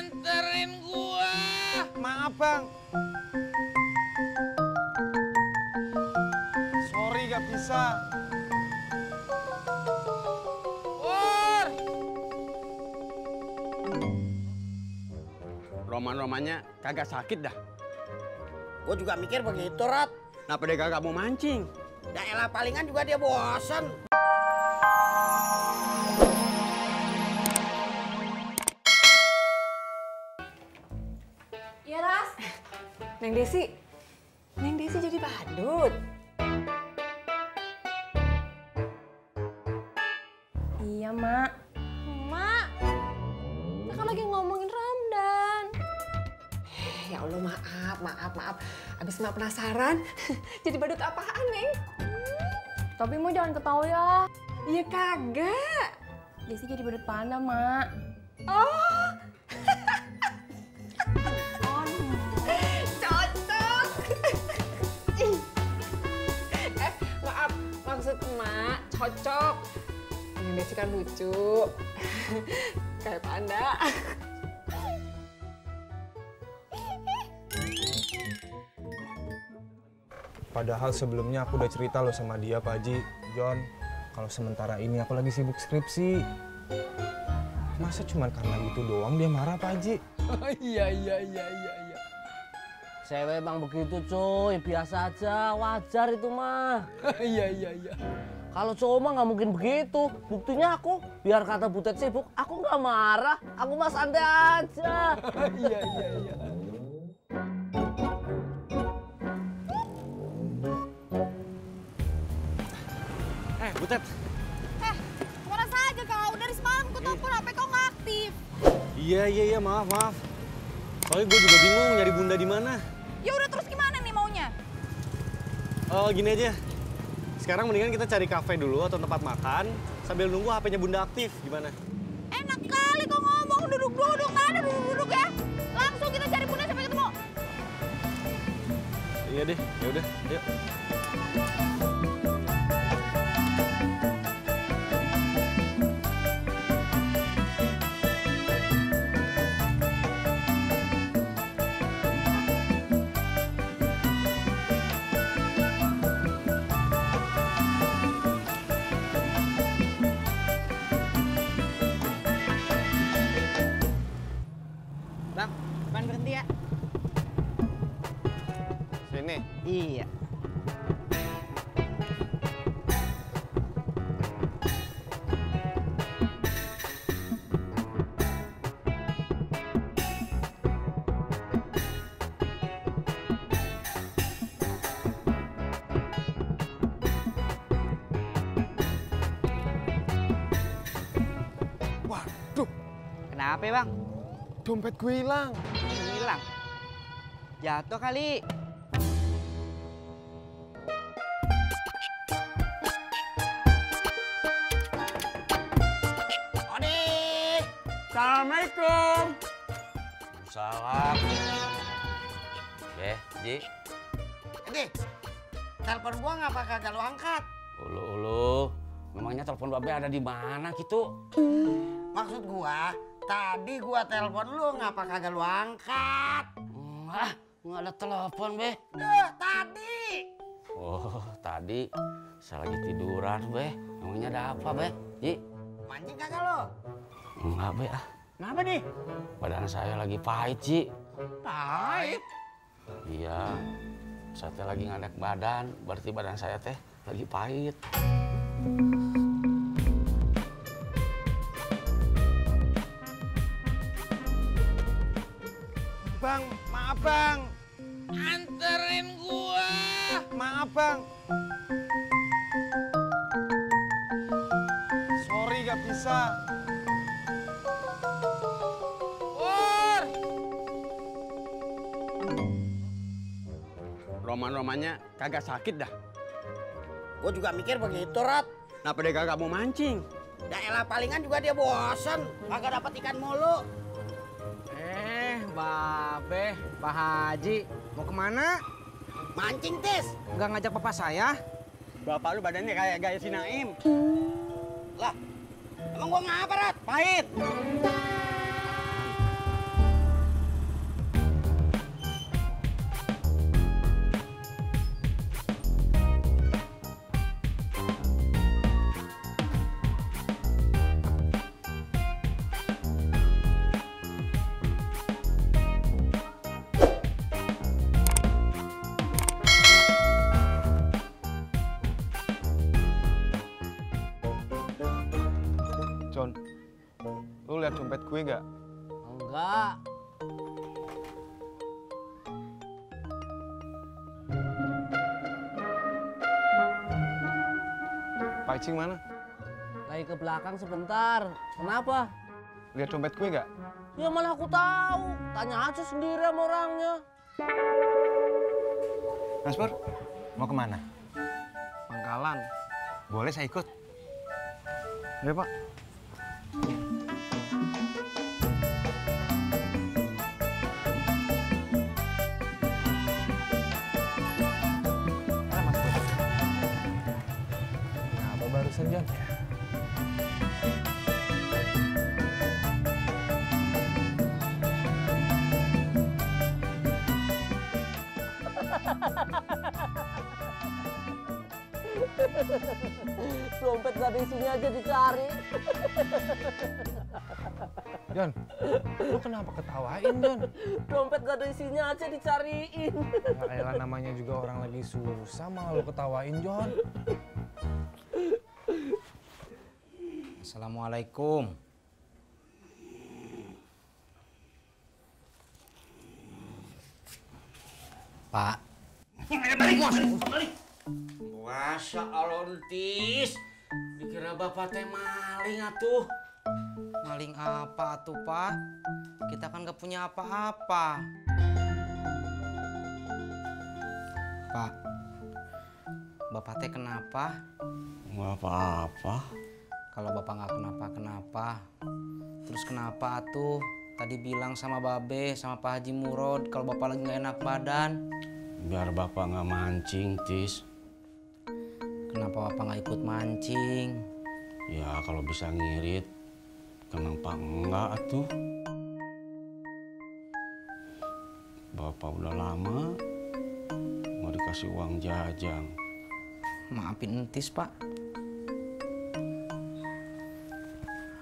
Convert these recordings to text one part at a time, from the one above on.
Anterin gua. Maaf bang. Sorry gak bisa. Pur. Roman-romannya kagak sakit dah. Gue juga mikir begitu, Rat. Kenapa dia kagak mau mancing? Daerah palingan juga dia bosen. Iya, Ras. Neng Desi jadi badut. Iya, Mak. Mak, kakak lagi ngomongin Ramdan. Ya Allah, maaf. Abis Mak penasaran, jadi badut apaan, Neng? Tapi mau jangan ketawa ya. Iya kagak. Desi jadi badut panda, Mak. Oh. Cocok. Maaf, maksud Mak cocok. Yang Desi kan lucu. Kayak panda. Padahal sebelumnya aku udah cerita loh sama dia, Pak Haji. John, kalau sementara ini aku lagi sibuk skripsi. Masa cuma karena itu doang dia marah, Pak Haji? Iya. Cewek bang begitu cuy, biasa aja, wajar itu mah. Iya. Kalau cowok mah nggak mungkin begitu. Buktinya aku, biar kata Butet sibuk, aku nggak marah, aku mah santai aja. Iya. Butet. Kemana saja kau? Dari semalam ku telepon HP kau nggak aktif. Iya, maaf. Soalnya gue juga bingung nyari Bunda di mana. Ya udah terus gimana nih maunya? Gini aja. Sekarang mendingan kita cari kafe dulu atau tempat makan sambil nunggu HP-nya Bunda aktif. Gimana? Enak kali kau ngomong duduk. Nggak ada duduk ya. Langsung kita cari Bunda sampai ketemu. Iya deh, ya udah, yuk. Bang, depan berhenti ya. Sini. Iya. Waduh, Kenapa bang? dompet gue hilang. Hilang. Jatuh kali. Odi. Assalamualaikum. Salam. Ji. Edi, telepon gua ngapa kagak lu angkat? Ulu. Memangnya telepon Babe ada di mana gitu? Maksud gua, tadi gua telepon lu ngapa kagak lu angkat? Nggak ada telepon, Be. Tadi. Oh, tadi saya lagi tiduran, Be. Emangnya ada apa, Be? Ji? Mancing kagak lu? Enggak, Be. Kenapa nih? Badan saya lagi pahit, Ji. Pahit. Iya. Saya teh lagi ngadek badan, berarti badan saya teh lagi pahit. Bang, maaf bang. Anterin gua. Maaf bang. Sorry gak bisa. Pur. Roman-romannya kagak sakit dah. Gue juga mikir begitu, Rat. Kenapa dia kagak mau mancing? Daerah palingan juga dia bosen. Kagak dapat ikan mulu. Babe, Pak Haji, mau kemana? Mancing, Tis. Nggak ngajak papa saya? Bapak lu badannya kayak gaya si Naim. Lah, emang gua ngapa, Rat? Pahit. John, lu lihat dompet gue nggak? Enggak. Pak Icing mana? Lagi ke belakang sebentar. Kenapa? Lihat dompet gue nggak? Ya mana aku tahu. Tanya aja sendiri sama orangnya. Mas Pur, mau kemana? Pangkalan. Boleh saya ikut? Ya Pak. Apa barusan John? Dompet gak ada isinya aja dicari. John, lu kenapa ketawain John? Dompet gak ada isinya aja dicariin. Ya elah, namanya juga orang lagi susah malah lu ketawain John. Assalamualaikum. Pak. Masya Allah, Tis. Dikira bapak teh maling atuh. Maling apa atuh, Pak? Kita kan gak punya apa-apa. Pak, bapak teh kenapa? Nggak apa-apa. Kalau bapak nggak kenapa-kenapa, terus kenapa atuh? Tadi bilang sama Babe, sama Pak Haji Murod, kalau bapak lagi nggak enak badan. Biar bapak nggak mancing, Tis. Kenapa bapak nggak ikut mancing? Ya kalau bisa ngirit, kenapa enggak atuh? Bapak udah lama nggak dikasih uang jajan. Maafin entis, Pak.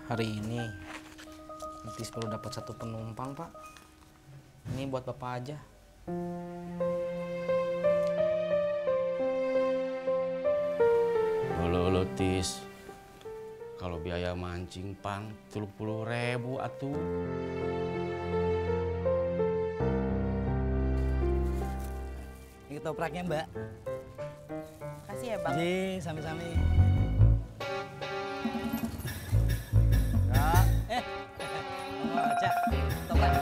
Hari ini entis baru dapat 1 penumpang, Pak. Ini buat bapak aja. Halo Tis, kalau biaya mancing pang 30.000 atuh. Ini ketopraknya, Mbak. Kasih ya, Bang. Ji, sami-sami. Ya, Cak, ketoprak.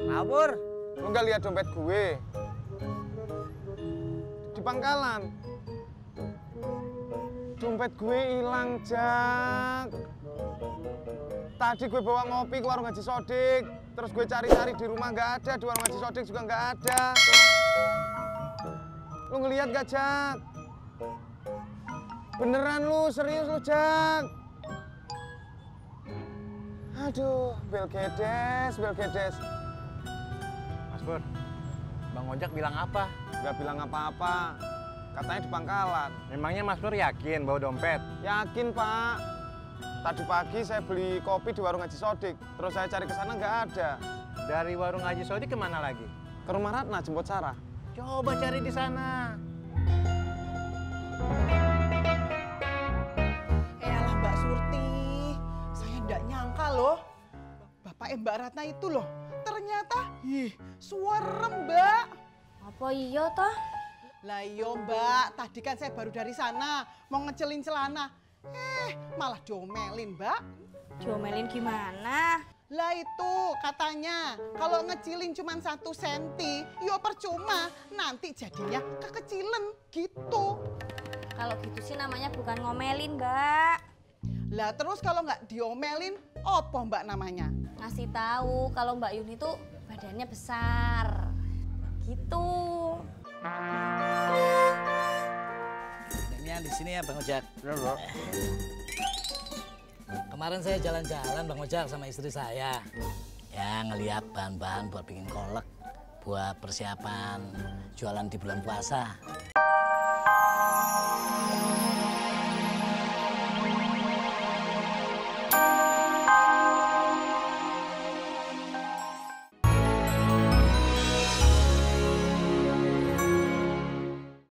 Kabur, lu nggak lihat dompet gue? Di pangkalan. Dompet gue hilang, Jak. Tadi gue bawa ngopi ke warung Haji Sodik, terus gue cari-cari di rumah nggak ada, di warung Haji Sodik juga nggak ada. Lu ngelihat gak, Jak? Beneran lu, serius lu, Jak? Aduh, belgedes, belgedes. Mas Pur, Bang Ojak bilang apa? Nggak bilang apa-apa, katanya di pangkalan. Memangnya Mas Pur yakin bawa dompet? Yakin, Pak. Tadi pagi saya beli kopi di warung Haji Sodik, terus saya cari ke sana nggak ada. Dari warung Haji Sodik kemana lagi? Ke rumah Ratna jemput Sarah. Coba cari di sana. Elah Mbak Surti, saya ndak nyangka loh. Bapak Mbak Ratna itu loh, ternyata, suarem Mbak. Apa iya toh? Lah iya Mbak, tadi kan saya baru dari sana, mau ngecelin celana. Malah diomelin Mbak. Diomelin gimana? Lah itu katanya kalau ngecilin cuma 1 senti, yo percuma, nanti jadinya kekecilan gitu. Kalau gitu sih namanya bukan ngomelin, Mbak. Lah terus kalau nggak diomelin, apa Mbak namanya? Ngasih tahu kalau Mbak Yuni tuh badannya besar. Gitu. Ini di sini ya, Bang Ojak. Kemarin saya jalan-jalan, Bang Ojak, sama istri saya. Ya, ngelihat bahan-bahan buat bikin kolak, buat persiapan jualan di bulan puasa.